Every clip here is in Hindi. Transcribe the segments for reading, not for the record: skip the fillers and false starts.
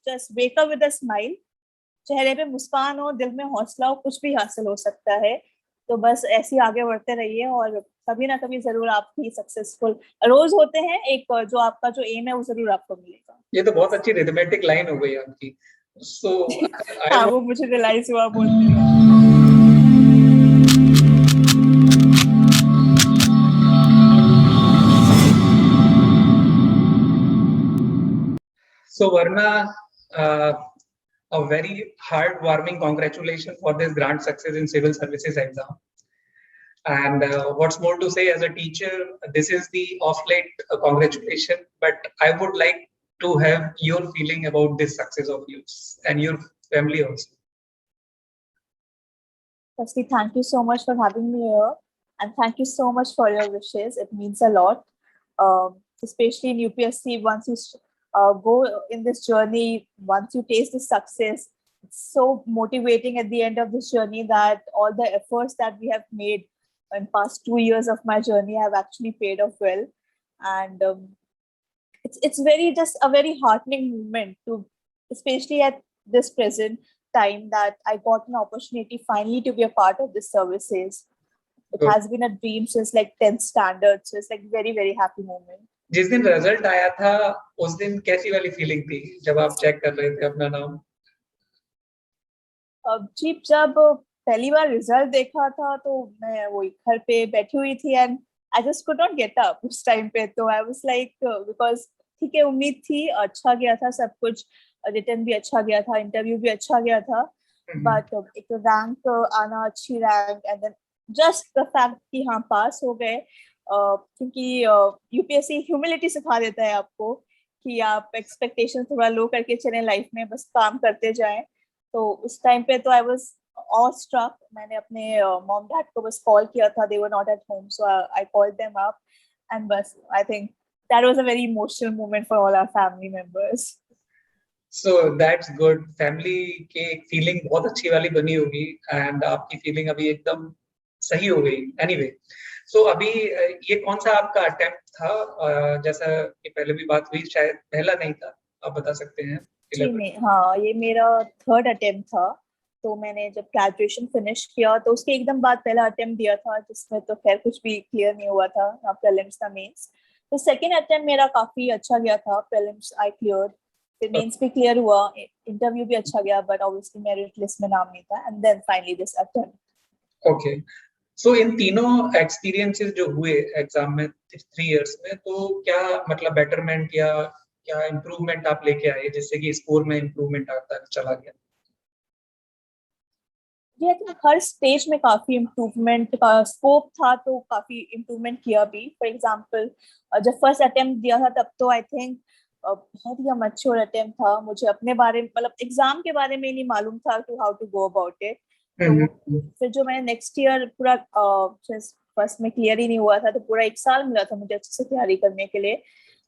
Just wake up with a smile, चेहरे पे मुस्कान हो, दिल में हौसला हो, कुछ भी हासिल हो सकता है। तो बस ऐसे ही आगे बढ़ते रहिए और कभी ना कभी जरूर आप भी सक्सेसफुल रोज होते हैं, एक जो आपका जो एम है वो जरूर आपको मिलेगा। ये तो बहुत अच्छी रिथमेटिक लाइन हो गई आपकी। सो हाँ, वो मुझे रियलाइज हुआ बोलते हुए। So Varna, a very heartwarming congratulations for this grand success in civil services exam. And what's more to say, as a teacher, this is the off late congratulation. But I would like to have your feeling about this success of yours and your family also. Firstly, thank you so much for having me here, and thank you so much for your wishes. It means a lot, especially in UPSC. Once you go in this journey, once you taste the success, it's so motivating at the end of this journey that all the efforts that we have made in past 2 years of my journey have actually paid off well, and it's very just a very heartening moment to, especially at this present time, that I got an opportunity finally to be a part of this services. It Good. has been a dream since like 10th standard, so it's like very very happy moment. जिस दिन रिजल्ट आया था उस दिन कैसी वाली फीलिंग थी जब आप चेक कर रहे थे अपना नाम? जी, जब पहली बार रिजल्ट देखा था तो मैं वही घर पे बैठी हुई थी and I just could not get up उस टाइम पे। तो आई वाज लाइक, बिकॉज ठीक है, उम्मीद थी, अच्छा गया था सब कुछ, रिटर्न भी अच्छा गया था, इंटरव्यू भी अच्छा गया था, बट एक तो रैंक आना, अच्छी rank, and then just the fact कि हाँ पास हो गए, क्योंकि यूपीएससी ह्यूमिलिटी सिखा देता है आपको कि आप एक्सपेक्टेशन थोड़ा लो करके चलें लाइफ में, बस काम करते जाएं। तो उस टाइम पे तो आई वाज ऑल स्ट्रक। मैंने अपने मॉम डैड को बस कॉल किया था, they were not at home, so I called them up and बस I think that was a very emotional moment for all our family members. So that's good. Family की फीलिंग बहुत अच्छी वाली बनी होगी एंड आपकी फीलिंग अभी एकदम सही हो गई। एनीवे, सो अभी ये कौन सा आपका अटेम्प्ट था? जैसा कि पहले भी बात हुई, शायद पहला नहीं था, आप बता सकते हैं? जी नहीं, हाँ, ये मेरा थर्ड अटेम्प्ट था। तो मैंने जब ग्रेजुएशन फिनिश किया तो उसके एकदम बाद पहला अटेम्प्ट दिया था, जिसमें तो खैर कुछ भी क्लियर नहीं हुआ था, ना प्रीलिम्स ना मेंस। तो सेकंड अटेम्प्ट मेरा काफी अच्छा गया था, प्रीलिम्स आई क्लियर, फिर मेंस भी क्लियर हुआ, इंटरव्यू भी अच्छा गया, बट ऑब्वियसली मेरिट लिस्ट में नाम नहीं था, and then finally this attempt. Okay, so इन तीनों एक्सपीरियंसेस जो हुए एग्जाम में 3 इयर्स में, तो क्या मतलब बेटरमेंट या क्या इम्प्रूवमेंट आप लेके आए जिससे कि स्कोर में इम्प्रूवमेंट आता चला गया? आई थिंक हर स्टेज में काफी इम्प्रूवमेंट का स्कोप था, तो काफी इम्प्रूवमेंट किया भी। फॉर एग्जांपल, जब फर्स्ट अटेम्प्ट दिया था तब तो आई थिंक बहुत ही मैच्योर अटेम्प्ट था, मुझे अपने बारे में, मतलब एग्जाम के बारे में नहीं मालूम था to how to go about it. तो फिर जो मैंने नेक्स्ट ईयर पूरा फर्स्ट में क्लियर ही नहीं हुआ था, तो पूरा 1 साल मिला था मुझे अच्छे से तैयारी करने के लिए।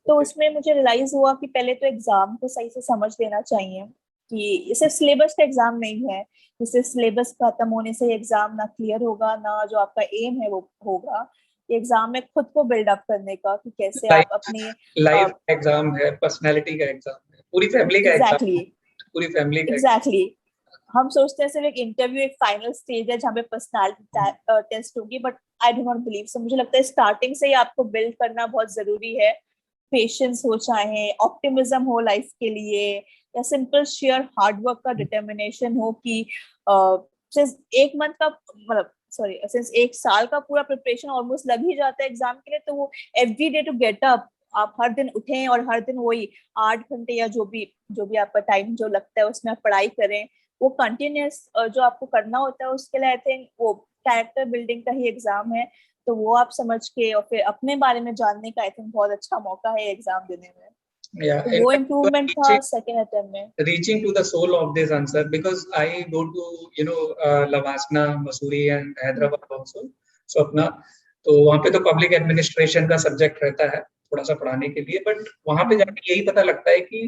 तो उसमें मुझे रियलाइज हुआ कि पहले तो एग्जाम को सही से समझ लेना चाहिए कि इसे सिलेबस का एग्जाम नहीं है, जिससे सिलेबस खत्म होने से एग्जाम ना क्लियर होगा, ना जो आपका एम है वो होगा। ये एग्जाम में खुद को बिल्डअप करने का, कि कैसे आप अपनी लाइफ एग्जाम है, पर्सनालिटी का एग्जाम है, पूरी फैमिली का एग्जाम है, पूरी फैमिली का एग्जैक्टली। हम सोचते हैं सिर्फ एक इंटरव्यू एक फाइनल स्टेज है जहाँ पे पर्सनालिटी टेस्ट होगी, but I do not believe so. मुझे लगता है स्टार्टिंग से ही आपको बिल्ड करना बहुत जरूरी है। पेशेंस हो, चाहे ऑप्टिमिज्म हो लाइफ के लिए, या सिंपल शेयर हार्डवर्क का डिटर्मिनेशन हो, कि सिंस एक मंथ का, मतलब सॉरी, सिंस 1 साल का पूरा प्रिपरेशन ऑलमोस्ट लग ही जाता है एग्जाम के लिए, तो वो every day to get up, आप हर दिन उठें और हर दिन वही 8 घंटे या जो भी आपका टाइम जो लगता है उसमें आप पढ़ाई करें, वो कंटिन्यूस जो आपको करना होता है, उसके लिए आई थिंक वो कैरेक्टर बिल्डिंग का ही एग्जाम है। तो वो आप समझ के और फिर अपने बारे में जानने का आई थिंक बहुत अच्छा मौका है एग्जाम देने में। Yeah, तो वो इम्प्रूवमेंट था सेकंड अटेम्प्ट में। Reaching to the soul of this answer, because I go to Lavasana, Mussoorie and Hyderabad also, so अपना तो वहाँ पे तो पब्लिक एडमिनिस्ट्रेशन का सब्जेक्ट रहता है थोड़ा सा पढ़ाने के लिए, बट वहाँ पे जाके यही पता लगता है कि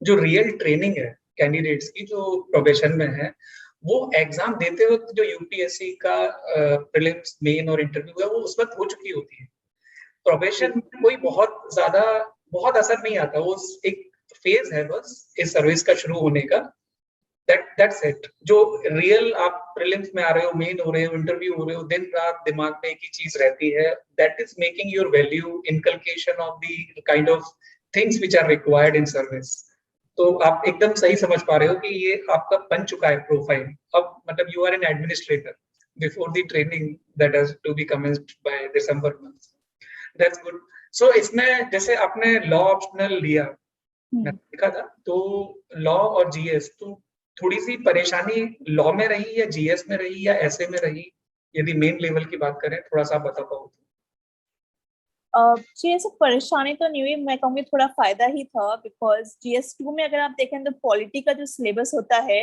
जो रियल ट्रेनिंग है कैंडिडेट्स की जो प्रोफेशन में है, वो एग्जाम देते वक्त जो यूपीएससी का प्रीलिम्स, मेन और इंटरव्यू है वो उस वक्त हो चुकी होती है। प्रोफेशन में कोई बहुत असर नहीं आता, वो एक फेज है बस इस सर्विस का शुरू होने का, दैट्स इट। जो रियल आप प्रीलिम्स में आ रहे हो, मेन हो रहे हो, इंटरव्यू हो रहे हो, दिन रात दिमाग में एक ही चीज रहती है, that is making your value, inculcation of the kind of things which are required in service. तो आप एकदम सही समझ पा रहे हो कि ये आपका बन चुका है प्रोफाइल। अब मतलब you are an administrator before the training that has to be commenced by December month. That's good. So इसमें जैसे आपने लॉ ऑप्शनल लिया, मैंने देखा था, तो लॉ और जीएस, तो थोड़ी सी परेशानी लॉ में रही या जीएस में रही या ऐसे में रही, यदि मेन लेवल की बात करें, थोड़ा सा बता पाओ तो। जी ऐसे परेशानी तो नहीं हुई, मैं कहूँगी थोड़ा फायदा ही था, बिकॉज GS2 में अगर आप देखें तो पॉलिटी का जो सिलेबस होता है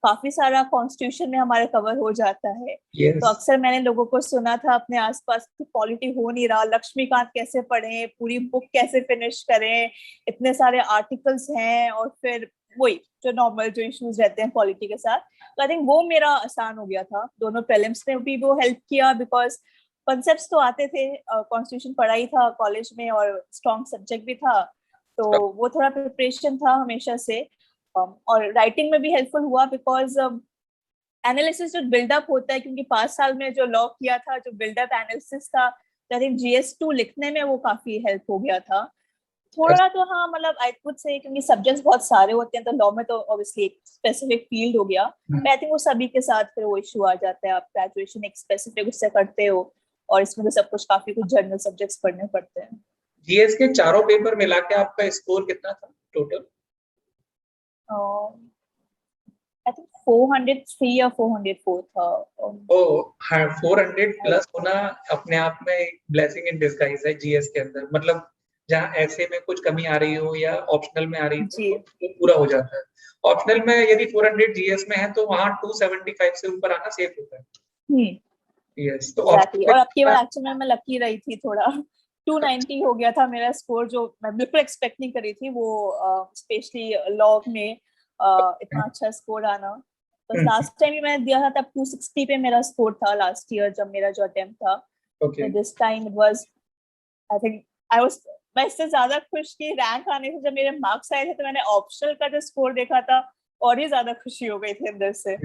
काफी सारा कॉन्स्टिट्यूशन में हमारे कवर हो जाता है। तो अक्सर मैंने लोगों को सुना था अपने आसपास कि पॉलिटी हो नहीं रहा, लक्ष्मीकांत कैसे पढ़ें, पूरी बुक कैसे फिनिश करें, इतने सारे आर्टिकल्स हैं, और फिर वही जो नॉर्मल जो इश्यूज रहते हैं पॉलिटी के साथ। तो आई थिंक वो मेरा आसान हो गया था, दोनों प्रीलिम्स में भी वो हेल्प किया, बिकॉज कॉन्सेप्ट्स तो आते थे, कॉन्स्टिट्यूशन पढ़ा ही था कॉलेज में और स्ट्रॉन्ग सब्जेक्ट भी था, तो वो थोड़ा प्रिपरेशन था हमेशा से। और राइटिंग में भी हेल्पफुल हुआ, बिकॉज एनालिसिस जो बिल्डअप होता है, क्योंकि 5 साल में जो लॉ किया था, जो बिल्डअप एनालिसिस था, आई थिंक GS2 लिखने में वो काफी हेल्प हो गया था थोड़ा। तो हाँ मतलब आई वुड से, क्योंकि सब्जेक्ट्स बहुत सारे होते हैं, तो लॉ में तो ऑब्वियसली एक स्पेसिफिक फील्ड हो गया, आई थिंक वो सभी के साथ फिर वो इशू आ जाता है, आप ग्रेजुएशन एक स्पेसिफिक उससे करते हो, और इसमें तो सब कुछ काफी कुछ जनरल सब्जेक्ट्स पढ़ने पड़ते हैं। जीएस के चारों पेपर मिला के आपका स्कोर कितना था टोटल? आई थिंक 403 या 404 था। ओ हाँ, 400 प्लस होना अपने आप में एक ब्लेसिंग इन डिस्गाइज है जीएस के अंदर। मतलब जहाँ ऐसे में कुछ कमी आ रही हो या ऑप्शनल में आ रही हो तो पूरा हो जाता है। ऑप्शनल में यदि 400 जीएस में है तो वहाँ 275 से ऊपर आना सेफ होता है। यस, तो exactly. और अब केवल एक्चुअली मैं लकी रही थी थोड़ा, 290 हो गया था मेरा स्कोर, जो मैं बिल्कुल एक्सपेक्ट नहीं करी थी वो, स्पेशली लॉ में इतना अच्छा स्कोर आना। तो लास्ट टाइम भी मैंने दिया था तब 260 पे मेरा स्कोर था, लास्ट ईयर जब मेरा जो अटेम्प्ट था। तो this time it was, I think I was, मैं इससे ज्यादा खुश की रैंक आने से जब मेरे मार्क्स आए थे, तो मैंने ऑप्शनल का जो स्कोर देखा था और ही ज्यादा खुशी हो गई थी अंदर से।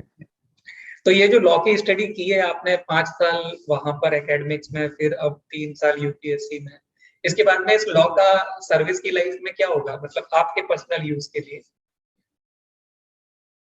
तो ये जो लॉ की स्टडी की है आपने 5 साल वहां पर एकेडमिक्स में, फिर अब 3 साल यूपीएससी में, इसके बाद में इस लॉ का सर्विस की लाइफ में क्या होगा, मतलब आपके पर्सनल यूज के लिए?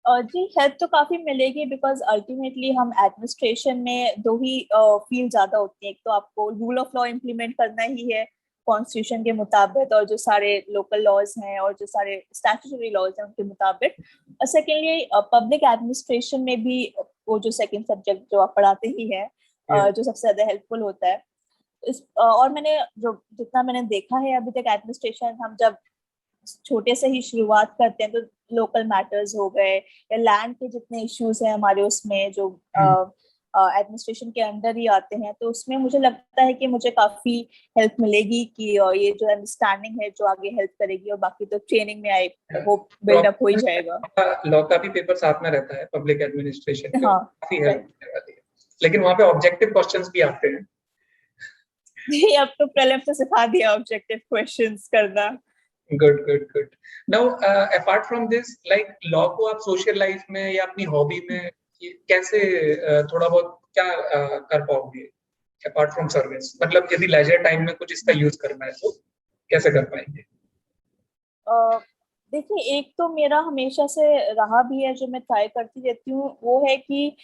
जी हेल्प तो काफी मिलेगी, बिकॉज अल्टीमेटली हम एडमिनिस्ट्रेशन में दो ही फील्ड ज्यादा होती है। एक तो आपको रूल ऑफ लॉ इम्प्लीमेंट करना ही है कॉन्स्टिट्यूशन के मुताबिक, और जो सारे लोकल लॉज हैं और जो सारे स्टैट्यूटरी लॉज हैं उनके मुताबिक। और सेकेंडली पब्लिक एडमिनिस्ट्रेशन में भी वो जो सेकेंड सब्जेक्ट जो आप पढ़ाते ही है, जो सबसे ज्यादा हेल्पफुल होता है और मैंने जो जितना मैंने देखा है अभी तक एडमिनिस्ट्रेशन, हम जब छोटे से ही शुरुआत करते हैं तो लोकल मैटर्स हो गए या लैंड के जितने इश्यूज हैं हमारे उसमें जो एडमिनिस्ट्रेशन के अंडर ही आते हैं, तो उसमें मुझे लगता है कि मुझे काफी हेल्प मिलेगी कि ये जो अंडरस्टैंडिंग है जो आगे हेल्प करेगी, और बाकी तो ट्रेनिंग में आई होप बिल्डअप हो ही जाएगा। लॉ का भी पेपर साथ में रहता है पब्लिक एडमिनिस्ट्रेशन का, हाँ, काफी हेल्प करने वाली है, लेकिन वहां पे ऑब्जेक्टिव क्वेश्चंस भी आते हैं। जी अब तो प्रीलिम तो सिखा दिया ऑब्जेक्टिव क्वेश्चंस करना। Good. Now apart from this, like law को आप सोशल लाइफ में या अपनी हॉबी में कैसे थोड़ा बहुत क्या कर पाओगे अपार्ट फ्रॉम सर्विस? मतलब यदि लेजर टाइम में कुछ इसका यूज करना है तो कैसे कर पाएंगे? देखिए एक तो मेरा हमेशा से रहा भी है, जो मैं ट्राई करती रहती हूँ, वो है कि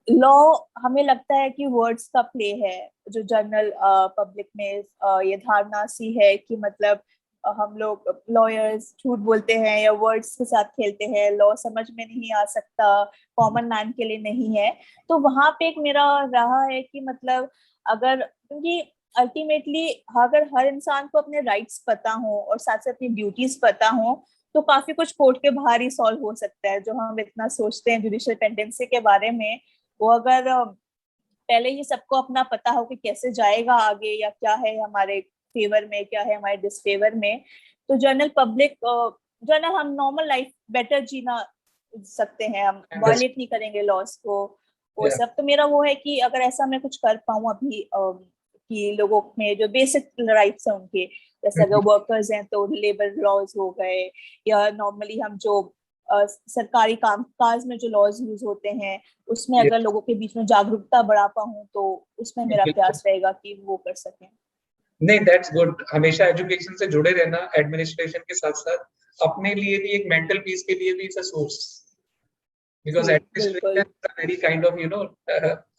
लॉ हमें लगता है कि वर्ड्स का प्ले है। जो जनरल पब्लिक में ये धारणा सी है कि मतलब हम लोग लॉयर्स झूठ बोलते हैं या वर्ड्स के साथ खेलते हैं, लॉ समझ में नहीं आ सकता, कॉमन मैन के लिए नहीं है। तो वहां पे एक मेरा रहा है कि मतलब अगर, क्योंकि अल्टीमेटली अगर हर इंसान को अपने राइट्स पता हो और साथ साथ अपनी ड्यूटीज पता हो, तो काफी कुछ कोर्ट के बाहर ही सॉल्व हो सकता है। जो हम इतना सोचते हैं जुडिशियल पेंडेंसी के बारे में, वो अगर पहले ही सबको अपना पता हो कि कैसे जाएगा आगे या क्या है हमारे फेवर में क्या है हमारे डिसफेवर में, तो जनरल पब्लिक, जनरल हम नॉर्मल लाइफ बेटर जीना सकते हैं, हम वायलेट नहीं करेंगे लॉस को, वो सब। तो मेरा वो है कि अगर ऐसा मैं कुछ कर पाऊँ अभी कि लोगों में जो बेसिक राइट्स है उनके, जैसे अगर वर्कर्स हैं तो लेबर लॉज हो गए, या नॉर्मली हम जो सरकारी कामकाज में जो लॉज यूज होते हैं उसमें Yes, अगर लोगों के बीच में जागरूकता बढ़ा पाऊं तो उसमें मेरा बिल्कुल। प्रयास रहेगा कि वो कर सकें। नहीं, दैट्स गुड। हमेशा एजुकेशन से जुड़े रहना, एडमिनिस्ट्रेशन के साथ साथ अपने लिए भी एक मेंटल पीस के लिए भी इट्स अ सोर्स, because जी administration बिल्कुल। is a very kind of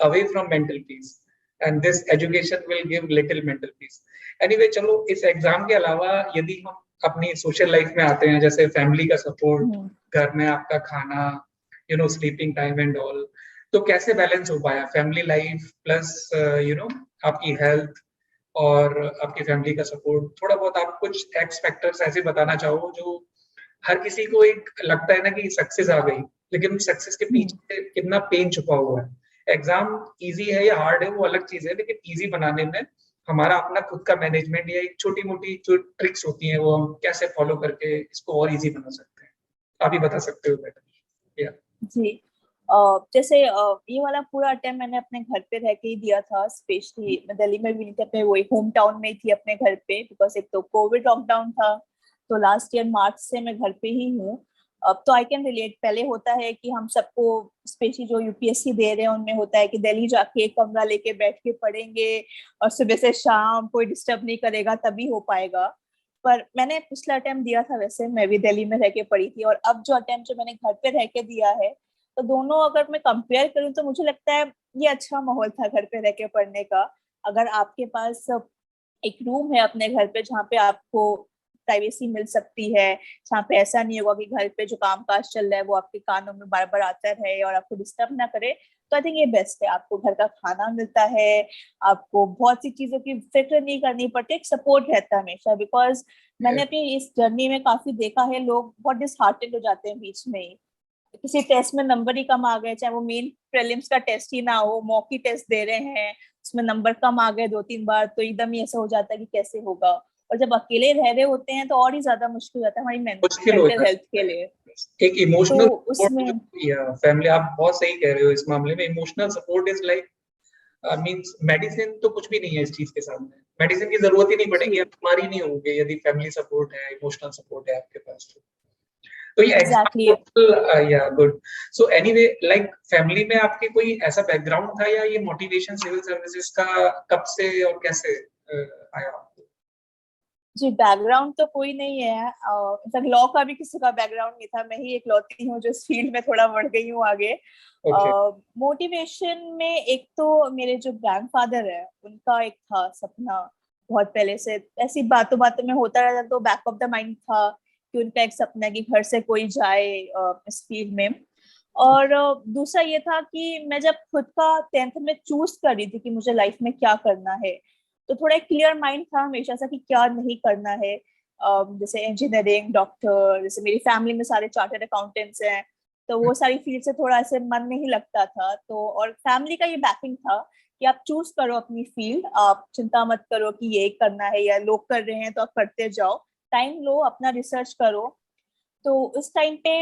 away from mental peace, and this education will give little mental peace. Anyway, चलो इस एग्जाम के अलावा यदि हम अपनी सोशल लाइफ में आते हैं, जैसे फैमिली का सपोर्ट, हम्म। घर में आपका खाना, स्लीपिंग टाइम एंड ऑल, तो कैसे बैलेंस हो पाया फैमिली लाइफ प्लस आपकी हेल्थ और आपकी फैमिली का सपोर्ट? थोड़ा बहुत आप कुछ एक्स फैक्टर्स ऐसे बताना चाहो जो हर किसी को एक लगता है ना कि सक्सेस आ गई, लेकिन सक्सेस के हम्म। पीछे कितना पेन छुपा हुआ है। एग्जाम इजी है या हार्ड है वो अलग चीज है, लेकिन इजी बनाने में हमारा अपना खुद का मैनेजमेंट या एक छोटी मोटी जो ट्रिक्स होती हैं वो हम कैसे फॉलो करके इसको और इजी बना सकते हैं, आप ही बता सकते हो बेटर। या जी जैसे ये वाला पूरा अटेम्प्ट मैंने अपने घर पे रह के ही दिया था। स्पेशली मैं दिल्ली में भी नहीं थी, अपने वही होम टाउन में ही थी अपने घर पे, बिकॉज एक तो कोविड लॉकडाउन था, तो लास्ट ईयर मार्च से मैं घर पे ही हूँ। अब तो आई कैन रिलेट। पहले होता है कि हम सबको, स्पेशली जो यूपीएससी दे रहे हैं उनमें होता है कि दिल्ली जाके एक कमरा लेके बैठ के पढ़ेंगे और सुबह से शाम कोई डिस्टर्ब नहीं करेगा तभी हो पाएगा। पर मैंने पिछला अटेम्प्ट दिया था, वैसे मैं भी दिल्ली में रह के पढ़ी थी, और अब जो अटेम्प्ट जो मैंने घर पे रह के दिया है, तो दोनों अगर मैं कंपेयर करूं तो मुझे लगता है ये अच्छा माहौल था घर पे रह के पढ़ने का। अगर आपके पास एक रूम है अपने घर पे जहाँ पे आपको प्राइवेसी मिल सकती है, जहाँ पे ऐसा नहीं होगा कि घर पे जो कामकाज चल रहा है वो आपके कानों में बार बार आता रहे और आपको डिस्टर्ब ना करे, तो आई थिंक ये बेस्ट है। आपको घर का खाना मिलता है, आपको बहुत सी चीजों की फिक्र नहीं करनी पड़ती, एक सपोर्ट रहता है हमेशा। बिकॉज मैंने अपनी इस जर्नी में काफी देखा है, लोग बहुत डिसहार्टेड हो जाते हैं बीच में ही। किसी टेस्ट में नंबर ही कम आ गए, चाहे वो मेन प्रीलिम्स का टेस्ट ही ना हो, मॉक टेस्ट दे रहे हैं, उसमें नंबर कम आ गए 2-3 बार, तो एकदम ही ऐसा हो जाता है कि कैसे होगा। और जब अकेले रह रहे होते हैं तो और ही ज्यादा मुश्किल हो जाता है हमारी मुश्किल हो मेंटल जाता हेल्थ के लिए। है एक तो इमोशनल उसमें सपोर्ट या फैमिली, आप बहुत सही कह रहे हो इस मामले में। Emotional support is like means medicine तो कुछ भी नहीं है इस चीज के सामने। मेडिसिन की जरूरत ही नहीं पड़ेगी, आप जी बीमारी नहीं होगी यदि फैमिली सपोर्ट है, इमोशनल सपोर्ट है आपके पास। तो ये एग्जैक्टली। एग्जाम्पल या good. So anyway, like family में आपके कोई ऐसा बैकग्राउंड था या ये मोटिवेशन सिविल सर्विसेज का कब से और कैसे आया आपको? जी बैकग्राउंड तो कोई नहीं है, इनफैक्ट लॉ का भी किसी का बैकग्राउंड नहीं था, मैं ही एक लौती हूँ जो इस फील्ड में थोड़ा बढ़ गई हूँ आगे। ओके। मोटिवेशन में एक तो मेरे जो ग्रैंडफादर है उनका एक था सपना, बहुत पहले से ऐसी बातों बातों में होता रहता, तो बैक ऑफ द माइंड था कि उनका एक सपना है कि घर से कोई जाए इस फील्ड में। और दूसरा ये था कि मैं जब खुद का 10th में चूज कर रही थी कि मुझे लाइफ में क्या करना है, तो थोड़ा एक क्लियर माइंड था हमेशा से कि क्या नहीं करना है। जैसे इंजीनियरिंग, डॉक्टर, जैसे मेरी फैमिली में सारे चार्टर्ड अकाउंटेंट्स हैं, तो वो सारी फील्ड से थोड़ा ऐसे मन नहीं लगता था। तो और फैमिली का ये बैकिंग था कि आप चूज करो अपनी फील्ड, आप चिंता मत करो कि ये करना है या लोग कर रहे हैं तो आप करते जाओ, टाइम लो, अपना रिसर्च करो। तो उस टाइम पे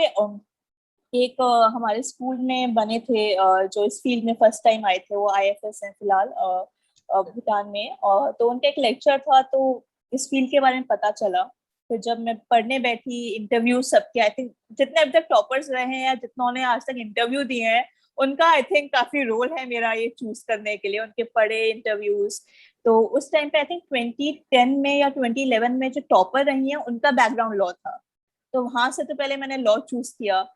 एक हमारे स्कूल में बने थे जो इस फील्ड में फर्स्ट टाइम आए थे, वो आईएफएस हैं फिलहाल भूटान में, और तो उनका एक लेक्चर था, तो इस फील्ड के बारे में पता चला। फिर जब मैं पढ़ने बैठी, इंटरव्यू सबके, आई थिंक जितने अभी तक टॉपर्स रहे हैं या जितनों आज तक इंटरव्यू दिए हैं, उनका आई थिंक काफी रोल है मेरा ये चूज करने के लिए, उनके पढ़े इंटरव्यूज। तो उस टाइम पे आई थिंक 2010 में या 2011 में जो टॉपर रही हैं उनका बैकग्राउंड लॉ था, तो वहां से तो पहले मैंने लॉ चूज किया,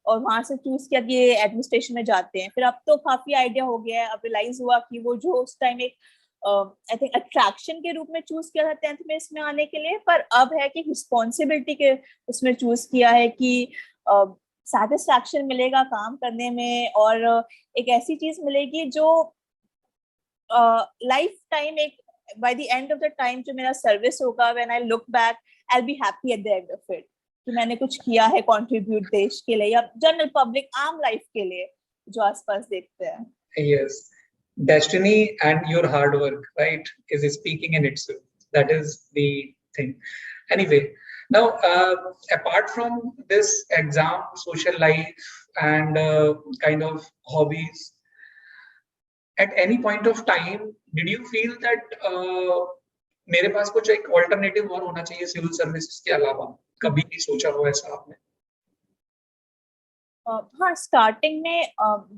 और वहां से चूज किया कि ये एडमिनिस्ट्रेशन में जाते हैं। फिर अब तो काफी आइडिया हो गया है, अब रियलाइज हुआ कि वो जो उस टाइम एक आई थिंक अट्रैक्शन के रूप में चूज किया था 10th में इसमें आने के लिए, पर अब है कि रिस्पॉन्सिबिलिटी के उसमें चूज किया है कि सेटिस्फैक्शन मिलेगा काम करने में, और एक ऐसी चीज मिलेगी जो लाइफ टाइम, एक by the end of the time जो मेरा सर्विस होगा, when I look back I be happy at the end of it कि मैंने कुछ किया है कंट्रीब्यूट देश के लिए या जनरल पब्लिक आम लाइफ के लिए जो आसपास देखते हैं। Yes, destiny and your hard work, right, is speaking in itself. That is the thing. Anyway, now apart from this exam, social life, and kind of hobbies, at any point of time, did you feel that मेरे पास कुछ एक ऑल्टरनेटिव और होना चाहिए सिविल सर्विसेज के अलावा, कभी नहीं सोचा हो ऐसा आपने? हाँ, स्टार्टिंग में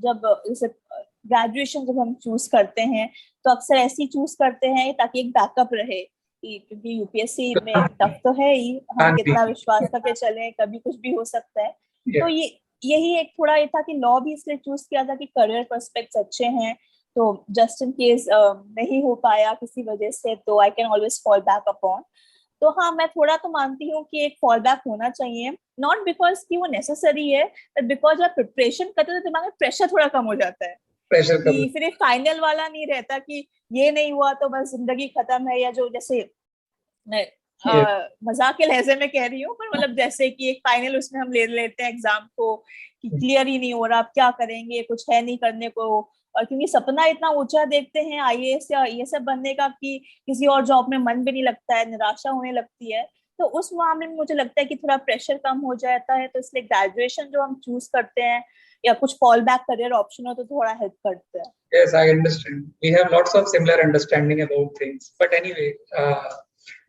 जब जैसे ग्रेजुएशन जब हम चूज करते हैं तो अक्सर ऐसी चूज करते हैं ताकि एक बैकअप रहे, क्योंकि यूपीएससी में टफ तो है ही, हम कितना विश्वास करके चले कभी कुछ भी हो सकता है। तो यही एक थोड़ा ये था कि लॉ भी इसलिए चूज किया था कि करियर पर्सपेक्ट्स अच्छे हैं, तो जस्ट इन केस नहीं हो पाया किसी वजह से तो I can always fall back upon. तो हाँ, मैं थोड़ा तो मानती हूँ कि एक फॉल बैक होना चाहिए, नॉट बिकॉज कि वो नेसेसरी है, बट बिकॉज जब प्रिपरेशन करते तो दिमाग में प्रेशर थोड़ा कम हो जाता है, प्रेशर कम, कि फिर एक फाइनल वाला नहीं रहता कि ये नहीं हुआ तो बस जिंदगी खत्म है, या जो जैसे मैं मजाक के लहजे में कह रही हूँ, पर मतलब जैसे कि एक फाइनल उसमें हम ले लेते हैं एग्जाम को कि क्लियर ही नहीं हो रहा, अब क्या करेंगे, कुछ है नहीं करने को, और क्योंकि सपना इतना ऊंचा देखते हैं आईएएस या ये सब बनने का कि किसी और जॉब में मन भी नहीं लगता है, निराशा होने लगती है। तो उस मामले में मुझे लगता है कि थोड़ा प्रेशर कम हो जाता है, तो इसलिए ग्रेजुएशन जो हम चूज करते हैं या कुछ फॉल बैक करियर ऑप्शन हो तो थोड़ा हेल्प करते हैं। Yes, I understand. We have lots of similar understanding about things. But anyway,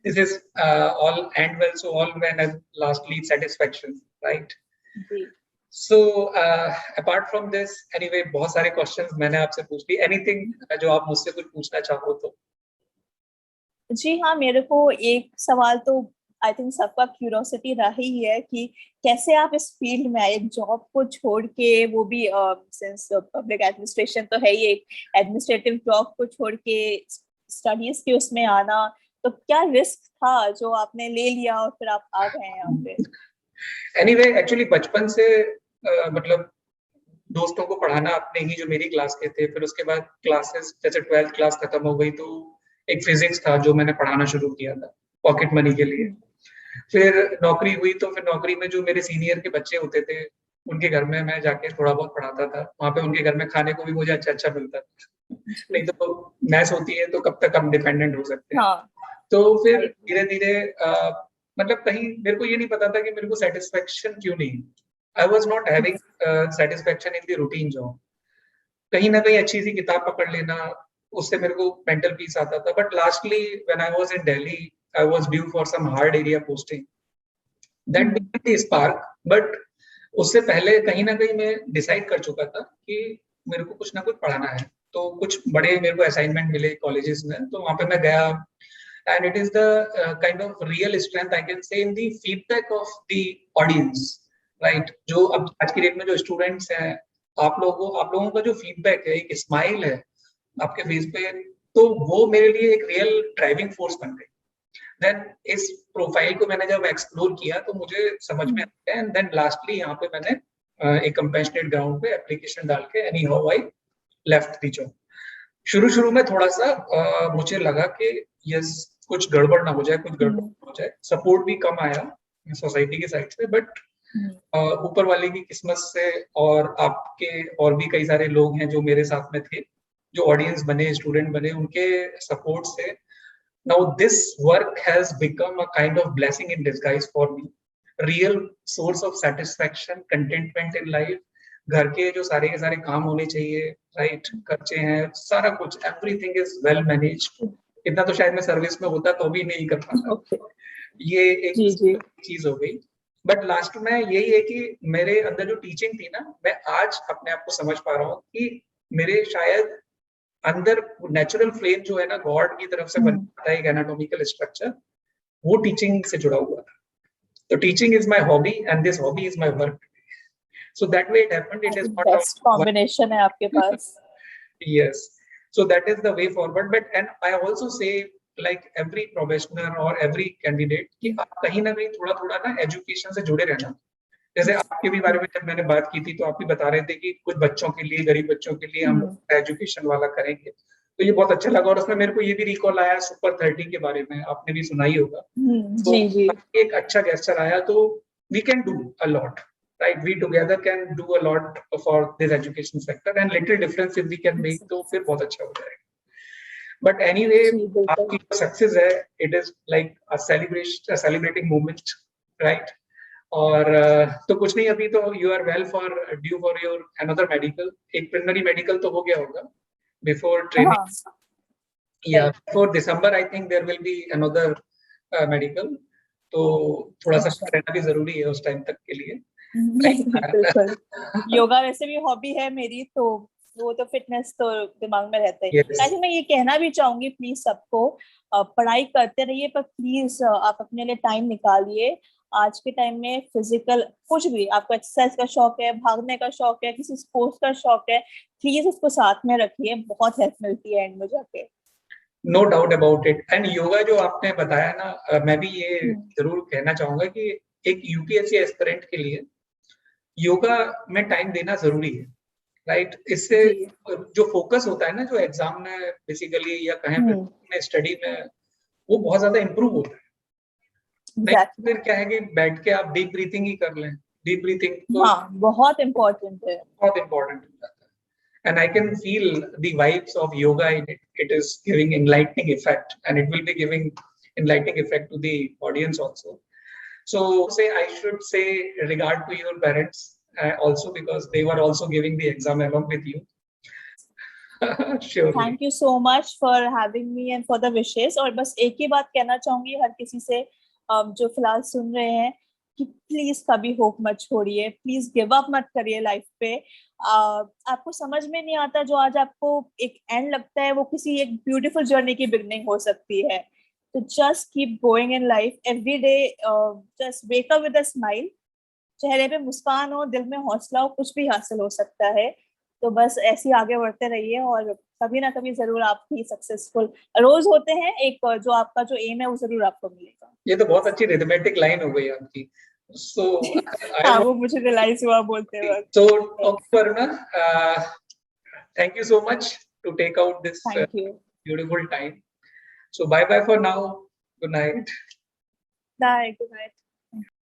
this is all and well, so all when at last lead satisfaction, right? Ji So apart from this, anyway, बहुत सारे questions मैंने आपसे पूछ ली. Anything जो आप मुझसे कुछ पूछना चाहो तो? जी हाँ, मेरे को एक सवाल तो आई थिंक सबका क्यूरियोसिटी रहा ही है कि कैसे आप इस फील्ड में आए, एक जॉब को छोड़ के, वो भी सिंस पब्लिक एडमिनिस्ट्रेशन तो है ही, एक एडमिनिस्ट्रेटिव जॉब को छोड़ के स्टडीज के उसमें आना, तो क्या रिस्क था जो आपने ले लिया और फिर आप आ गए यहाँ पे? Anyway, actually बचपन से मतलब दोस्तों को पढ़ाना अपने ही जो मेरी क्लास के थे, फिर उसके बाद क्लासेस जैसे 12th क्लास खत्म हो गई तो एक फिजिक्स था जो मैंने पढ़ाना शुरू किया था पॉकेट मनी के लिए। फिर नौकरी हुई तो फिर नौकरी में जो मेरे सीनियर के बच्चे होते थे उनके घर में मैं जाके थोड़ा बहुत पढ़ाता था, वहां पे उनके घर में खाने को भी मुझे अच्छा अच्छा मिलता था। नहीं तो मैस होती है तो कब तक हम डिपेंडेंट हो सकते हैं। हाँ, तो फिर धीरे धीरे मतलब कहीं मेरे को ये नहीं पता था कि मेरे को सेटिस्फेक्शन क्यों नहीं, I was not having satisfaction in the routine job. कहीं ना कहीं अच्छी सी किताब पकड़ लेना, उससे मेरे को मेंटल पीस आता था। But lastly when I was in Delhi, I was due for some hard area posting, that became the spark. But उससे पहले कहीं ना कहीं मैं डिसाइड कर चुका था कि मेरे को कुछ ना कुछ पढ़ाना है। तो कुछ बड़े मेरे को असाइनमेंट मिले कॉलेजेस में, तो वहां पे मैं गया, and it is the kind of real strength I can say in the feedback of the audience, right? जो अब आज की डेट में जो स्टूडेंट्स हैं, आप लोगों का जो फीडबैक है, एक स्माइल है आपके फेस पे, तो वो मेरे लिए एक रियल ड्राइविंग फोर्स बन गई। देन इस प्रोफाइल को मैंने जब एक्सप्लोर किया तो मुझे समझ में आया, एंड देन लास्टली यहाँ पे मैंने एक कंपेशनेट ग्राउंड पे एप्लीकेशन डाल के any how I left the job. शुरू में थोड़ा सा मुझे लगा कि यस कुछ गड़बड़ ना हो जाए, कुछ गड़बड़ ना हो जाए। सपोर्ट भी कम आया सोसाइटी की साइड से, बट ऊपर वाले की किस्मत से और आपके और भी कई सारे लोग हैं जो मेरे साथ में थे, जो ऑडियंस बने, स्टूडेंट बने, उनके सपोर्ट से now this work has become a kind of blessing in disguise for me, real source of satisfaction, contentment in life। घर के जो सारे के सारे काम होने चाहिए, राइट, खर्चे हैं, सारा कुछ, एवरीथिंग इज वेल मैनेज्ड। इतना तो शायद मैं सर्विस में होता तो भी नहीं कर पाता। ये एक चीज हो गई। बट लास्ट में यही है कि मेरे अंदर जो टीचिंग थी ना, मैं आज अपने आप को समझ पा रहा हूँ कि मेरे शायद अंदर नेचुरल फ्लेम जो है ना, गॉड की तरफ से बनता है एक एनाटॉमिकल स्ट्रक्चर, वो टीचिंग से जुड़ा हुआ था। तो teaching is my hobby and this hobby is my work. So that way it happened. It is not best combination है आपके पास। Yes, so that is the way forward. But and I also say like every professional or every candidate कि आप कहीं ना कहीं थोड़ा थोड़ा ना एजुकेशन से जुड़े रहना। जैसे आपके भी बारे में जब मैंने बात की थी तो आप भी बता रहे थे कि कुछ बच्चों के लिए, गरीब बच्चों के लिए हम एजुकेशन वाला करेंगे, तो ये बहुत अच्छा लगा। और उसमें मेरे को ये भी रिकॉल आया सुपर 30 के बारे में, आपने भी सुना ही होगा। जी जी, एक अच्छा गेस्चर आया, तो we can do a lot, right? We together can do a lot for this education sector, and little difference if we can make, तो फिर बहुत अच्छा हो जाएगा। But anyway, आपकी सक्सेस है, it is like a celebration, a celebrating moment, right? और तो कुछ नहीं, अभी तो you are well for due for your another medical, एक preliminary medical तो हो गया होगा before training। Yeah, for December I think there will be another medical. तो थोड़ा सा अच्छा। रहना भी जरूरी है उस टाइम तक के लिए। नहीं बिल्कुल, योगा वैसे भी हॉबी है मेरी, तो वो तो फिटनेस तो दिमाग में रहता ही। Yes. ऐसे मैं ये कहना भी चाहूंगी प्लीज सबको, पढ़ाई करते रहिए पर प्लीज आप अपने लिए टाइम निकालिए। आज के टाइम में फिजिकल कुछ भी, आपको एक्सरसाइज का शौक है, भागने का शौक है, किसी स्पोर्ट्स का शौक है, प्लीज उसको साथ में रखिए, बहुत हेल्प मिलती है एंड में जाके। No doubt about it. And yoga जो आपने बताया ना, मैं भी ये जरूर कहना चाहूंगा कि एक यूपीएससी एस्पिरेंट के लिए योगा में टाइम देना जरूरी है, राइट? इससे जी। जो फोकस होता है ना, जो एग्जाम में बेसिकली या कहें हम्म, में स्टडी में, वो बहुत ज्यादा इम्प्रूव होता है। नहीं तो एग्जैक्टली। फिर क्या है कि बैठ के आप डीप ब्रीथिंग ही कर लें। डीप ब्रीथिंग तो हाँ, बहुत इम्पोर्टेंट है। बहुत इम्पोर्टेंट हो जाता है। And I can feel the vibes of yoga in it. It is giving enlightening effect, and it will be giving enlightening effect to the audience also. So I should say regard to your parents also, because they were also giving the exam along with you. Surely. Thank you so much for having me and for the wishes. और बस एक ही बात कहना चाहूंगी हर किसी से जो फिलहाल सुन रहे हैं, कि प्लीज कभी होप मत छोड़िए, प्लीज गिव अप मत करिए लाइफ पे। आपको समझ में नहीं आता, जो आज आपको एक एंड लगता है वो किसी एक ब्यूटीफुल जर्नी की बिगनिंग हो सकती है। तो just keep going in life every day, just wake up with a smile, चेहरे पे मुस्कान हो, दिल में हौसला हो, कुछ भी हासिल हो सकता है। तो बस ऐसे ही आगे बढ़ते रहिए और कभी ना कभी जरूर आप भी सक्सेसफुल रोज होते हैं, एक जो आपका जो एम है वो जरूर आपको मिलेगा। ये तो बहुत अच्छी रिथमेटिक लाइन हो गई आपकी। So I हाँ, वो मुझे रियलाइज हुआ बोलते वक्त। so okay, Varuna, thank you so much to take out this thank you. beautiful time. So bye bye for now. Good night. Bye, good night.